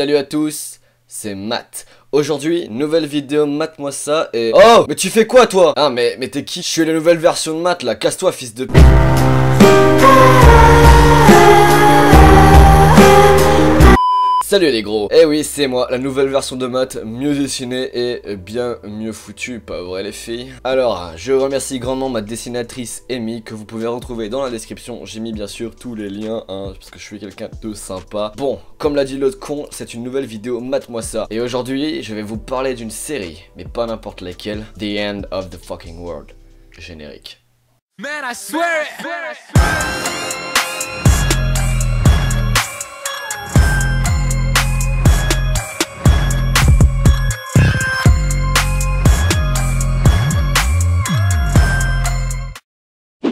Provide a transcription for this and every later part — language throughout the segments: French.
Salut à tous, c'est Matt. Aujourd'hui, nouvelle vidéo Matt-moi ça et... Oh, mais tu fais quoi toi? Ah mais t'es qui? Je suis la nouvelle version de Matt là, casse-toi fils de p... Salut les gros. Eh oui, c'est moi, la nouvelle version de Matt, mieux dessinée et bien mieux foutue, pas vrai les filles? Alors, je remercie grandement ma dessinatrice Amy, que vous pouvez retrouver dans la description. J'ai mis bien sûr tous les liens, parce que je suis quelqu'un de sympa. Bon, comme l'a dit l'autre con, c'est une nouvelle vidéo Matt-moi ça. Et aujourd'hui, je vais vous parler d'une série, mais pas n'importe laquelle. The End of the Fucking World. Générique. Man, I swear it.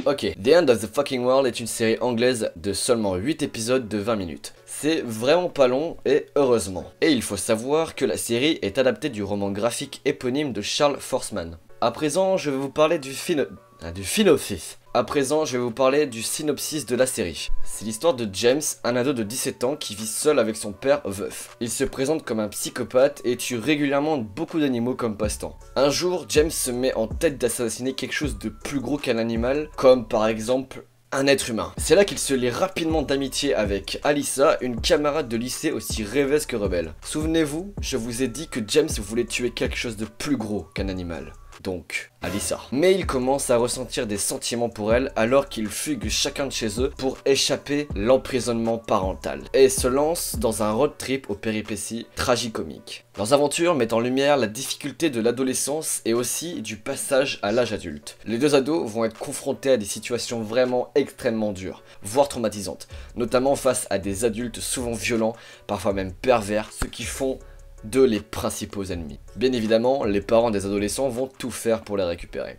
Ok, The End of the Fucking World est une série anglaise de seulement 8 épisodes de 20 minutes. C'est vraiment pas long et heureusement. Et il faut savoir que la série est adaptée du roman graphique éponyme de Charles Forsman. À présent, je vais vous parler du synopsis. À présent, je vais vous parler du synopsis de la série. C'est l'histoire de James, un ado de 17 ans qui vit seul avec son père veuf. Il se présente comme un psychopathe et tue régulièrement beaucoup d'animaux comme passe-temps. Un jour, James se met en tête d'assassiner quelque chose de plus gros qu'un animal, comme par exemple un être humain. C'est là qu'il se lie rapidement d'amitié avec Alyssa, une camarade de lycée aussi rêveuse que rebelle. Souvenez-vous, je vous ai dit que James voulait tuer quelque chose de plus gros qu'un animal. Donc, Alyssa. Mais il commence à ressentir des sentiments pour elle alors qu'ils fuguent chacun de chez eux pour échapper l'emprisonnement parental. Et se lancent dans un road trip aux péripéties tragicomiques. Leurs aventures mettent en lumière la difficulté de l'adolescence et aussi du passage à l'âge adulte. Les deux ados vont être confrontés à des situations vraiment extrêmement dures, voire traumatisantes, notamment face à des adultes souvent violents, parfois même pervers, ce qui font de les principaux ennemis. Bien évidemment, les parents des adolescents vont tout faire pour les récupérer.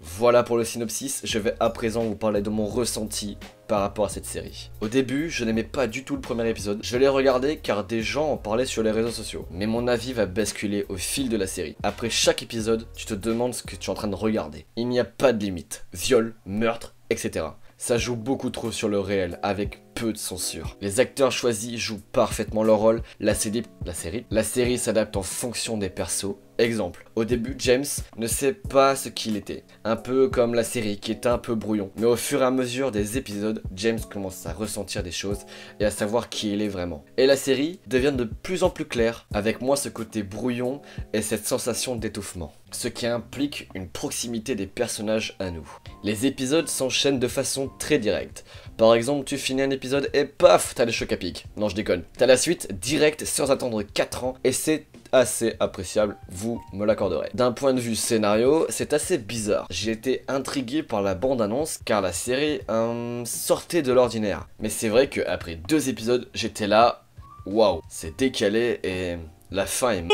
Voilà pour le synopsis, je vais à présent vous parler de mon ressenti par rapport à cette série. Au début, je n'aimais pas du tout le premier épisode, je l'ai regardé car des gens en parlaient sur les réseaux sociaux. Mais mon avis va basculer au fil de la série. Après chaque épisode, tu te demandes ce que tu es en train de regarder. Il n'y a pas de limite, viol, meurtre, etc. Ça joue beaucoup trop sur le réel, avec peu de censure. Les acteurs choisis jouent parfaitement leur rôle, la série s'adapte en fonction des persos. Exemple, au début, James ne sait pas ce qu'il était, un peu comme la série qui est un peu brouillon. Mais au fur et à mesure des épisodes, James commence à ressentir des choses et à savoir qui il est vraiment. Et la série devient de plus en plus claire, avec moins ce côté brouillon et cette sensation d'étouffement. Ce qui implique une proximité des personnages à nous. Les épisodes s'enchaînent de façon très directe. Par exemple, tu finis un épisode et paf, t'as le choc à pic. Non, je déconne. T'as la suite direct sans attendre 4 ans et c'est assez appréciable, vous me l'accorderez. D'un point de vue scénario, c'est assez bizarre. J'ai été intrigué par la bande-annonce car la série sortait de l'ordinaire. Mais c'est vrai qu'après 2 épisodes, j'étais là, waouh, c'est décalé et la fin est...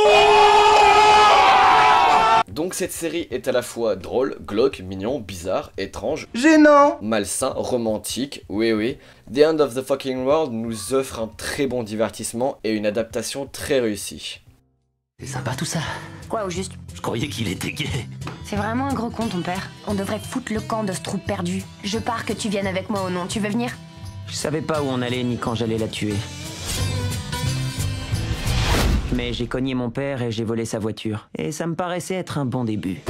Donc cette série est à la fois drôle, glauque, mignon, bizarre, étrange, Gênant, malsain, romantique, oui. The End of the Fucking World nous offre un très bon divertissement et une adaptation très réussie. C'est sympa tout ça. Quoi au juste? Je croyais qu'il était gay. C'est vraiment un gros con ton père. On devrait foutre le camp de ce trou perdu. Je pars que tu viennes avec moi au nom, tu veux venir? Je savais pas où on allait ni quand j'allais la tuer. Mais j'ai cogné mon père et j'ai volé sa voiture. Et ça me paraissait être un bon début.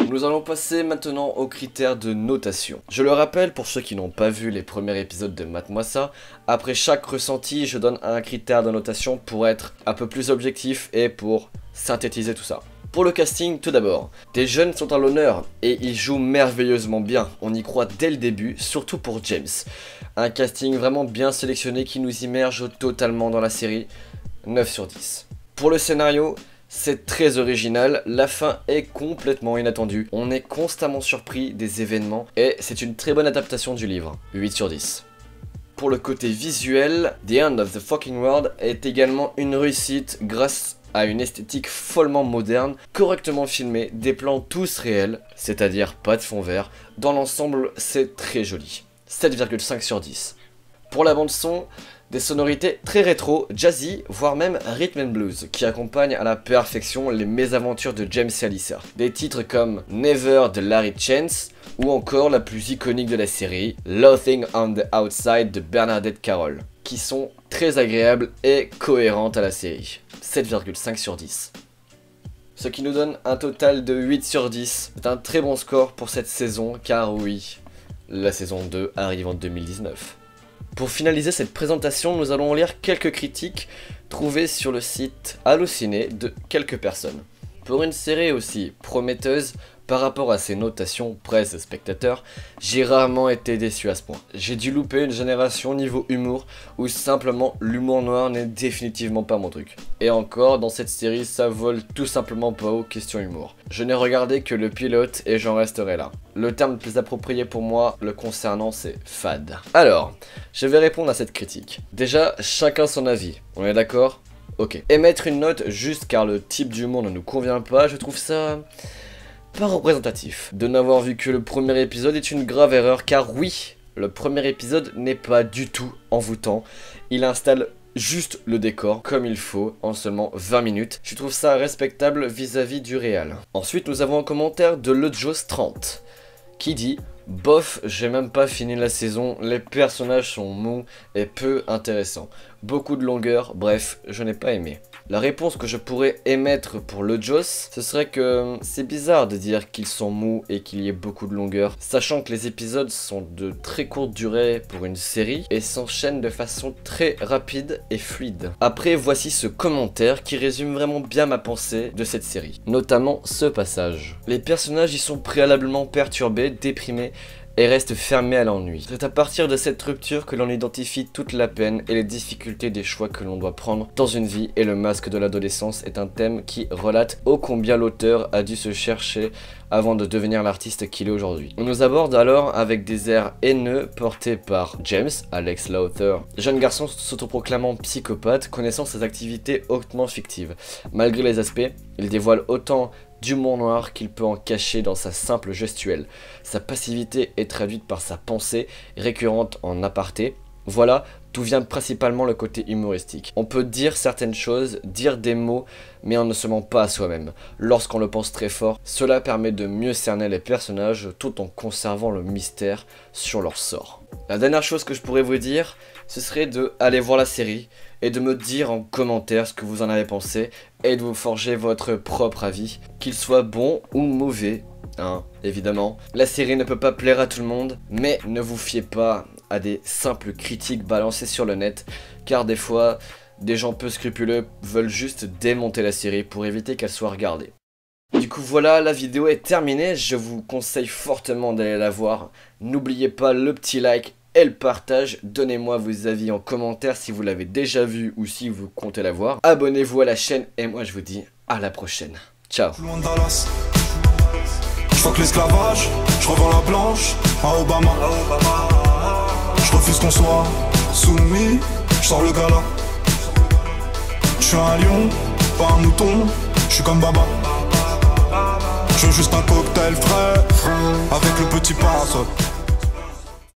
Nous allons passer maintenant aux critères de notation. Je le rappelle pour ceux qui n'ont pas vu les premiers épisodes de Matt-moi ça, après chaque ressenti, je donne un critère de notation pour être un peu plus objectif et pour synthétiser tout ça. Pour le casting, tout d'abord, des jeunes sont à l'honneur et ils jouent merveilleusement bien. On y croit dès le début, surtout pour James. Un casting vraiment bien sélectionné qui nous immerge totalement dans la série. 9 sur 10. Pour le scénario, c'est très original, la fin est complètement inattendue, on est constamment surpris des événements et c'est une très bonne adaptation du livre, 8 sur 10. Pour le côté visuel, The End of the Fucking World est également une réussite grâce à une esthétique follement moderne, correctement filmée, des plans tous réels, c'est-à-dire pas de fond vert, dans l'ensemble c'est très joli, 7,5 sur 10. Pour la bande son, des sonorités très rétro, jazzy, voire même rhythm and blues, qui accompagnent à la perfection les mésaventures de James et Alyssa. Des titres comme Never de Larry Chance, ou encore la plus iconique de la série, Loathing on the Outside de Bernadette Carroll. qui sont très agréables et cohérentes à la série. 7,5 sur 10. Ce qui nous donne un total de 8 sur 10. C'est un très bon score pour cette saison, car oui, la saison 2 arrive en 2019. Pour finaliser cette présentation, nous allons lire quelques critiques trouvées sur le site Allociné de quelques personnes. Pour une série aussi prometteuse, par rapport à ses notations presse et spectateurs, j'ai rarement été déçu à ce point. J'ai dû louper une génération niveau humour où simplement l'humour noir n'est définitivement pas mon truc. Et encore, dans cette série, ça vole tout simplement pas aux questions humour. Je n'ai regardé que le pilote et j'en resterai là. Le terme le plus approprié pour moi le concernant, c'est fade. Alors, je vais répondre à cette critique. Déjà, chacun son avis, on est d'accord? Ok. Émettre une note juste car le type d'humour ne nous convient pas, je trouve ça pas représentatif. De n'avoir vu que le premier épisode est une grave erreur, car oui, le premier épisode n'est pas du tout envoûtant. Il installe juste le décor comme il faut en seulement 20 minutes. Je trouve ça respectable vis-à-vis du réal. Ensuite, nous avons un commentaire de LeJos30 qui dit: bof, j'ai même pas fini la saison, les personnages sont mous et peu intéressants. Beaucoup de longueur, bref, je n'ai pas aimé. La réponse que je pourrais émettre pour LeJos, ce serait que c'est bizarre de dire qu'ils sont mous et qu'il y ait beaucoup de longueur, sachant que les épisodes sont de très courte durée pour une série et s'enchaînent de façon très rapide et fluide. Après, voici ce commentaire qui résume vraiment bien ma pensée de cette série, notamment ce passage. Les personnages y sont préalablement perturbés, déprimés, et reste fermé à l'ennui. C'est à partir de cette rupture que l'on identifie toute la peine et les difficultés des choix que l'on doit prendre dans une vie, et le masque de l'adolescence est un thème qui relate ô combien l'auteur a dû se chercher avant de devenir l'artiste qu'il est aujourd'hui. On nous aborde alors avec des airs haineux portés par James, Alex Lawther, jeune garçon s'autoproclamant psychopathe, connaissant ses activités hautement fictives. Malgré les aspects, il dévoile autant d'humour noir qu'il peut en cacher dans sa simple gestuelle. Sa passivité est traduite par sa pensée récurrente en aparté. Voilà d'où vient principalement le côté humoristique. On peut dire certaines choses, dire des mots, mais on ne se ment pas à soi-même. Lorsqu'on le pense très fort, cela permet de mieux cerner les personnages tout en conservant le mystère sur leur sort. La dernière chose que je pourrais vous dire, ce serait de aller voir la série et de me dire en commentaire ce que vous en avez pensé et de vous forger votre propre avis, qu'il soit bon ou mauvais, hein, évidemment. La série ne peut pas plaire à tout le monde, mais ne vous fiez pas à des simples critiques balancées sur le net, car des fois, des gens peu scrupuleux veulent juste démonter la série pour éviter qu'elle soit regardée. Du coup voilà, la vidéo est terminée, je vous conseille fortement d'aller la voir. N'oubliez pas le petit like et le partage, donnez-moi vos avis en commentaire si vous l'avez déjà vu ou si vous comptez la voir. Abonnez-vous à la chaîne et moi je vous dis à la prochaine. Ciao. Je fuck l'esclavage, je revends la blanche à Obama. Je refuse qu'on soit soumis, je sors le gala. Je suis un lion, pas un mouton, je suis comme Baba. Je veux juste un cocktail frais, avec le petit parasol.